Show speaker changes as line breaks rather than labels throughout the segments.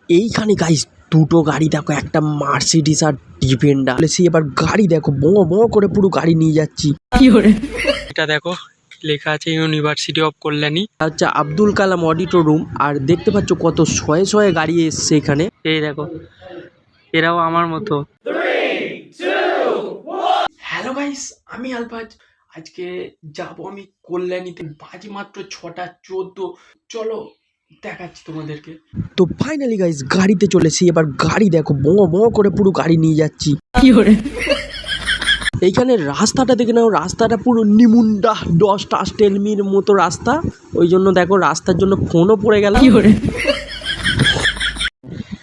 এইখানে গাইস দুটো গাড়ি দেখো, একটা মার্সিডিজ আর ডিফেন্ডার। এবার গাড়ি দেখো বো বো করে পুরো গাড়ি নিয়ে যাচ্ছি।
এটা দেখো লেখা আছে ইউনিভার্সিটি অফ কল্যাণী।
হচ্ছে আব্দুল কালাম অডিটোরিয়াম। আর দেখতে পাচ্ছ কত শয়ে শয়ে গাড়ি এসছে এখানে।
এই দেখো এরাও আমার মতো।
হ্যালো গাইস, আমি আলফাজ। আজকে যাব আমি কল্যাণীতে। বাজে মাত্র 6:14। চলো দেখাচ্ছি তোমাদেরকে। তো ফাইনালি গাইস গাড়িতে চলেছি। এবার গাড়ি দেখো বো বো করে পুরো গাড়ি নিয়ে যাচ্ছি। এইখানে রাস্তাটা দেখে নাও, রাস্তাটা পুরো নিমুন্ডা দশটা স্টেলমির মতো রাস্তা। ওই জন্য দেখো রাস্তার জন্য ফোনও পড়ে গেল।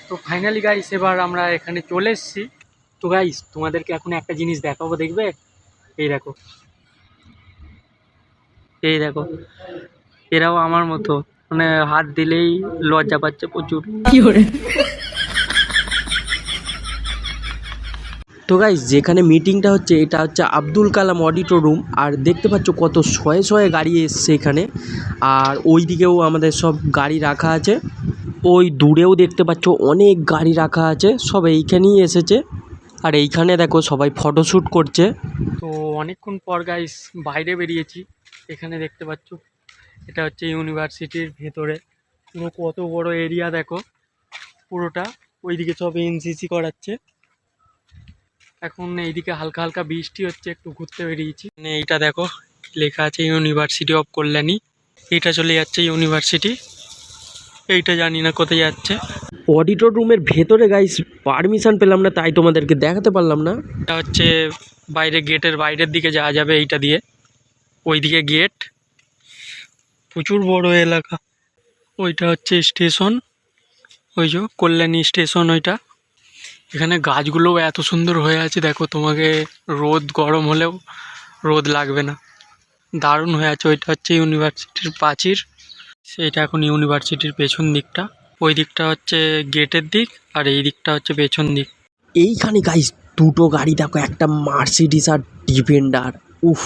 তো ফাইনালি গাইস এবার আমরা এখানে চলে এসেছি। তো গাইস তোমাদেরকে এখন একটা জিনিস দেখাবো, দেখবে? এই দেখো এই দেখো এরাও আমার মতো, মানে হাত দিলেই লজ্জা পাচ্ছে প্রচুর।
তো গাইস যেখানে মিটিংটা হচ্ছে এটা হচ্ছে আব্দুল কালাম অডিটোরিয়াম। আর দেখতে পাচ্ছ কত শয়ে শয়ে গাড়ি এসছে এখানে। আর ওই দিকেও আমাদের সব গাড়ি রাখা আছে। ওই দূরেও দেখতে পাচ্ছ অনেক গাড়ি রাখা আছে, সব এইখানেই এসেছে। আর এইখানে দেখো সবাই ফটোশ্যুট করছে।
তো অনেকক্ষণ পর গাইস বাইরে বেরিয়েছি। এখানে দেখতে পাচ্ছ এটা হচ্ছে ইউনিভার্সিটির ভেতরে। পুরো কত বড় এরিয়া দেখো পুরোটা। ওইদিকে সব এনসিসি করাচ্ছে। এখন এইদিকে হালকা হালকা বৃষ্টি হচ্ছে, একটু ঘুরতে বেরিয়েছি। মানে এইটা দেখো লেখা আছে ইউনিভার্সিটি অফ কল্যাণী। এইটা চলে যাচ্ছে ইউনিভার্সিটি, এইটা জানি না কোথায় যাচ্ছে।
অডিটোরিয়ামের ভেতরে গাইস পারমিশন পেলাম না, তাই তোমাদেরকে দেখাতে পারলাম না।
এটা হচ্ছে বাইরে, গেটের বাইরের দিকে যাওয়া যাবে এইটা দিয়ে। ওইদিকে গেট, প্রচুর বড় এলাকা। ওইটা হচ্ছে স্টেশন, ওই যে কল্যাণী স্টেশন ওইটা। এখানে গাছগুলোও এত সুন্দর হয়ে আছে দেখো, তোমাকে রোদ গরম হলেও রোদ লাগবে না, দারুণ হয়ে আছে। ওইটা হচ্ছে ইউনিভার্সিটির প্রাচীর। সেইটা এখন ইউনিভার্সিটির পেছন দিকটা। ওই দিকটা হচ্ছে গেটের দিক, আর এই দিকটা হচ্ছে পেছন দিক।
এইখানে গাইস দুটো গাড়ি দেখো, একটা মার্সিডিজ আর ডিফেন্ডার। উফ,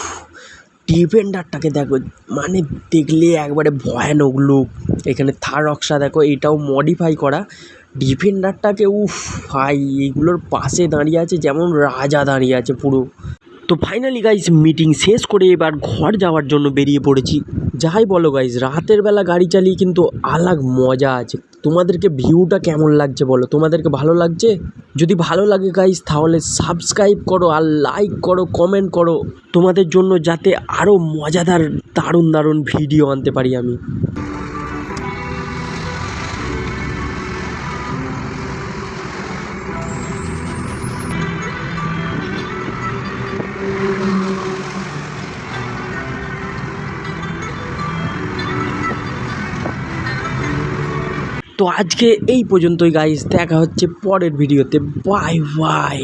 ডিফেন্ডারটাকে দেখো, মানে দেখলে একবারে ভয়ানক লুক। এখানে থার রক্সা দেখো, এটাও মডিফাই করা। ডিফেন্ডারটাকে উফ ভাই, এগুলোর পাশে দাঁড়িয়ে আছে যেমন রাজা দাঁড়িয়ে আছে পুরো। তো ফাইনালি গাইস মিটিং শেষ করে এবার ঘর যাওয়ার জন্য বেরিয়ে পড়েছি। যাই বলো গাইস, রাতের বেলা গাড়ি চালিয়ে কিন্তু আলাগ মজা আছে। তোমাদেরকে ভিউটা কেমন লাগছে বলো? তোমাদেরকে ভালো লাগছে? যদি ভালো লাগে গাইস তাহলে সাবস্ক্রাইব করো আর লাইক করো, কমেন্ট করো, তোমাদের জন্য যাতে আরও মজাদার দারুণ দারুণ ভিডিও আনতে পারি আমি। তো আজকে এই পর্যন্তই গাইস, দেখা হচ্ছে পরের ভিডিওতে। Bye bye.